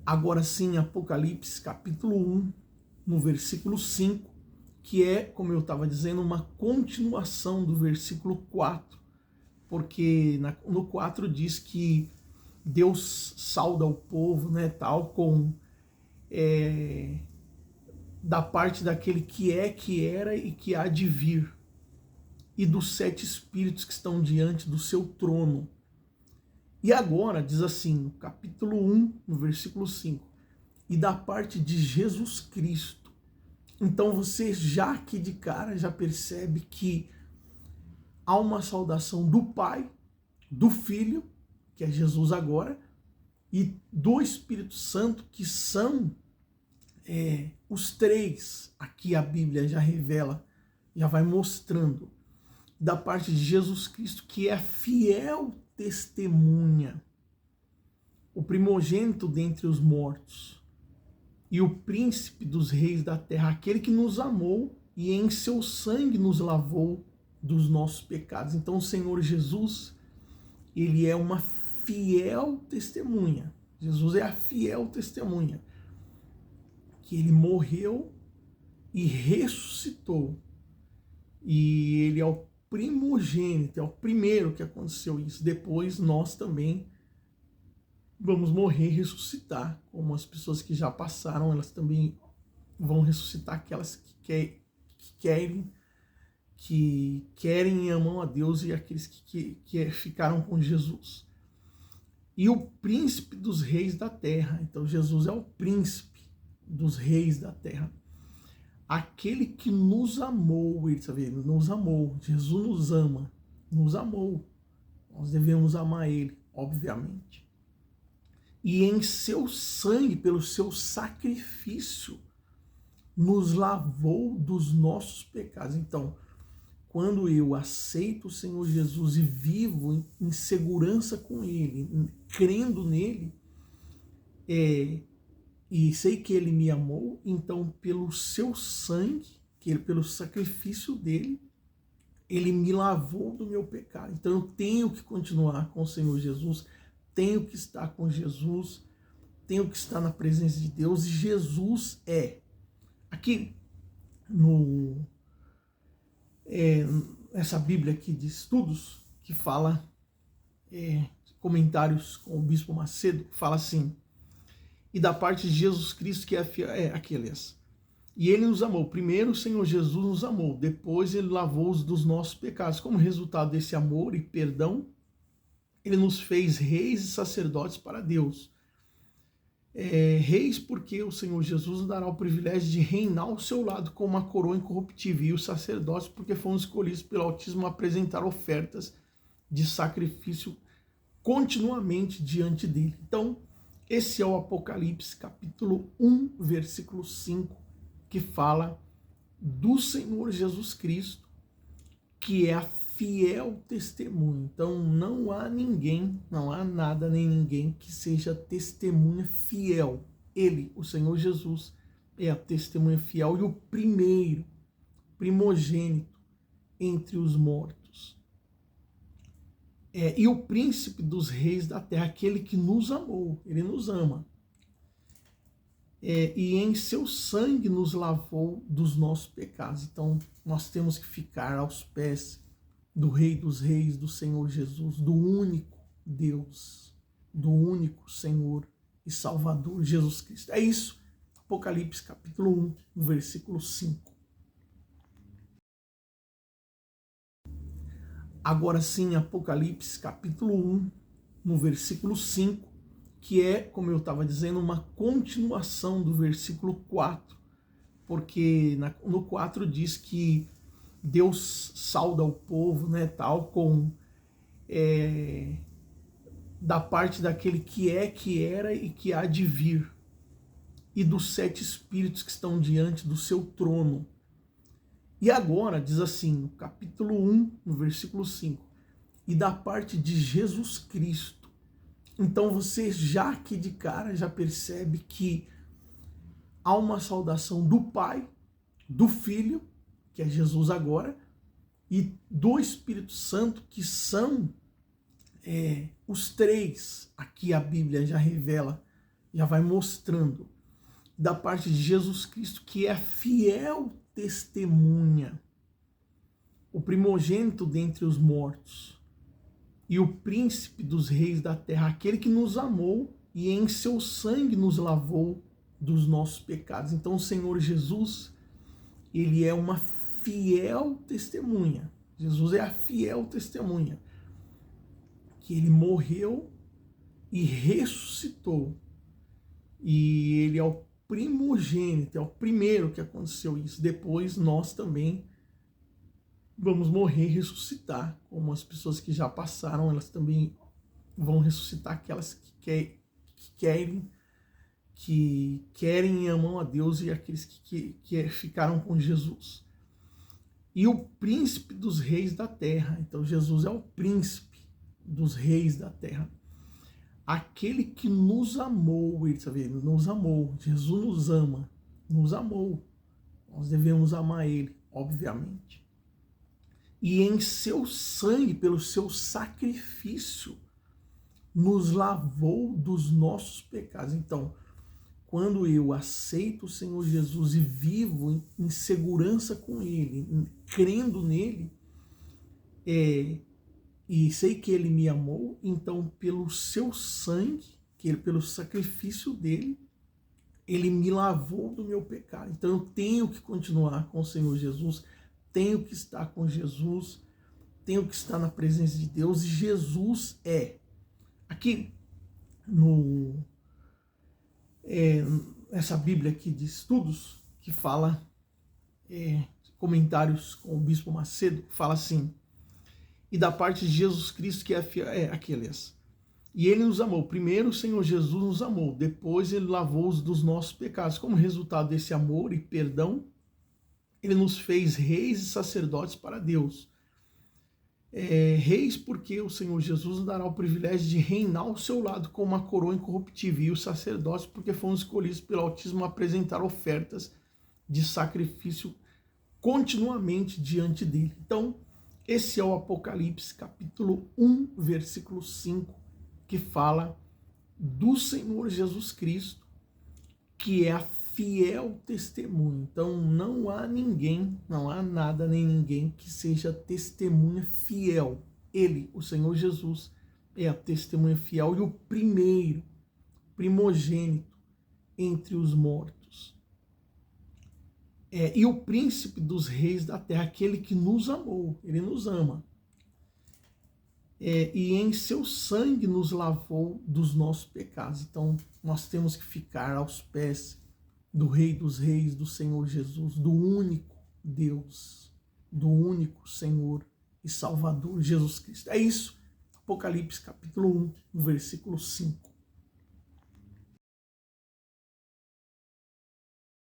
Agora sim, Apocalipse capítulo 1, no versículo 5, que é, como eu estava dizendo, uma continuação do versículo 4, porque no 4 diz que Deus sauda o povo, né, tal, com da parte daquele que é, que era e que há de vir, e dos 7 espíritos que estão diante do seu trono. E agora, diz assim, no capítulo 1, no versículo 5, e da parte de Jesus Cristo. Então você já aqui de cara já percebe que há uma saudação do Pai, do Filho, que é Jesus agora, e do Espírito Santo, que são os 3. Aqui a Bíblia já revela, já vai mostrando, da parte de Jesus Cristo, que é a fiel testemunha, o primogênito dentre os mortos, e o príncipe dos reis da terra, aquele que nos amou e em seu sangue nos lavou dos nossos pecados. Então o Senhor Jesus, ele é uma fiel testemunha. Jesus é a fiel testemunha, que ele morreu e ressuscitou. E ele é o primogênito, é o primeiro que aconteceu isso. Depois nós também vamos morrer e ressuscitar, como as pessoas que já passaram, elas também vão ressuscitar, aquelas que querem e amam a Deus, e aqueles que ficaram com Jesus. E o príncipe dos reis da terra, então Jesus é o príncipe dos reis da terra, aquele que nos amou, ele nos amou, Jesus nos amou, nós devemos amar ele, obviamente. E em seu sangue, pelo seu sacrifício, nos lavou dos nossos pecados. Então, quando eu aceito o Senhor Jesus e vivo em segurança com ele, crendo nele, e sei que ele me amou, então pelo seu sangue, pelo sacrifício dele, ele me lavou do meu pecado. Então eu tenho que continuar com o Senhor Jesus, tenho que estar com Jesus, tenho que estar na presença de Deus, e Jesus é. Aqui essa Bíblia aqui de estudos, que fala, comentários com o Bispo Macedo, que fala assim, e da parte de Jesus Cristo, que é fiel, aqueles. E ele nos amou. Primeiro o Senhor Jesus nos amou, depois ele lavou-os dos nossos pecados. Como resultado desse amor e perdão, ele nos fez reis e sacerdotes para Deus. Reis porque o Senhor Jesus nos dará o privilégio de reinar ao seu lado com uma coroa incorruptível, e os sacerdotes porque foram escolhidos pelo Altíssimo a apresentar ofertas de sacrifício continuamente diante dele. Então, esse é o Apocalipse capítulo 1, versículo 5, que fala do Senhor Jesus Cristo, que é a fiel testemunha. Então não há ninguém, não há nada nem ninguém que seja testemunha fiel. Ele, o Senhor Jesus, é a testemunha fiel e o primogênito entre os mortos. E o príncipe dos reis da terra, aquele que nos amou, ele nos ama. E em seu sangue nos lavou dos nossos pecados. Então nós temos que ficar aos pés do Rei dos Reis, do Senhor Jesus, do único Deus, do único Senhor e Salvador, Jesus Cristo. É isso, Apocalipse capítulo 1, versículo 5. Agora sim, Apocalipse capítulo 1, no versículo 5, que é, como eu estava dizendo, uma continuação do versículo 4, porque no 4 diz que Deus sauda o povo, né, tal, com da parte daquele que é, que era e que há de vir, e dos 7 espíritos que estão diante do seu trono. E agora, diz assim, no capítulo 1, no versículo 5, e da parte de Jesus Cristo. Então você já aqui de cara já percebe que há uma saudação do Pai, do Filho, que é Jesus agora, e do Espírito Santo, que são os 3. Aqui a Bíblia já revela, Já vai mostrando. Da parte de Jesus Cristo, que é a fiel testemunha, o primogênito dentre os mortos e o príncipe dos reis da terra, aquele que nos amou e em seu sangue nos lavou dos nossos pecados. Então o Senhor Jesus, ele é uma fiel testemunha. Jesus é a fiel testemunha que ele morreu e ressuscitou. E ele é o primogênito, é o primeiro que aconteceu isso. Depois nós também vamos morrer e ressuscitar, como as pessoas que já passaram, elas também vão ressuscitar, aquelas que querem e amam a Deus, e aqueles que ficaram com Jesus. E o príncipe dos reis da terra. Então Jesus é o príncipe dos reis da terra. Aquele que nos amou, ele nos amou. Jesus nos amou. Nós devemos amar ele, obviamente. E em seu sangue, pelo seu sacrifício, nos lavou dos nossos pecados. Então, quando eu aceito o Senhor Jesus e vivo em segurança com ele, crendo nele, e sei que ele me amou, então pelo seu sangue, pelo sacrifício dele, ele me lavou do meu pecado. Então eu tenho que continuar com o Senhor Jesus, tenho que estar com Jesus, tenho que estar na presença de Deus, e Jesus aqui essa Bíblia aqui de estudos, que fala, comentários com o Bispo Macedo, fala assim: e da parte de Jesus Cristo, que é aqueles. E ele nos amou. Primeiro o Senhor Jesus nos amou, depois ele lavou-os dos nossos pecados. Como resultado desse amor e perdão, ele nos fez reis e sacerdotes para Deus. Reis porque o Senhor Jesus nos dará o privilégio de reinar ao seu lado com uma coroa incorruptível, e os sacerdotes porque fomos escolhidos pelo Altíssimo a apresentar ofertas de sacrifício continuamente diante dele. Então, esse é o Apocalipse capítulo 1, versículo 5, que fala do Senhor Jesus Cristo, que é a fiel testemunha. Então não há ninguém, não há nada nem ninguém que seja testemunha fiel. Ele, o Senhor Jesus, é a testemunha fiel e o primogênito entre os mortos. E o príncipe dos reis da terra, aquele que nos amou, ele nos ama. E em seu sangue nos lavou dos nossos pecados. Então nós temos que ficar aos pés do Rei dos Reis, do Senhor Jesus, do único Deus, do único Senhor e Salvador, Jesus Cristo. É isso, Apocalipse capítulo 1, versículo 5.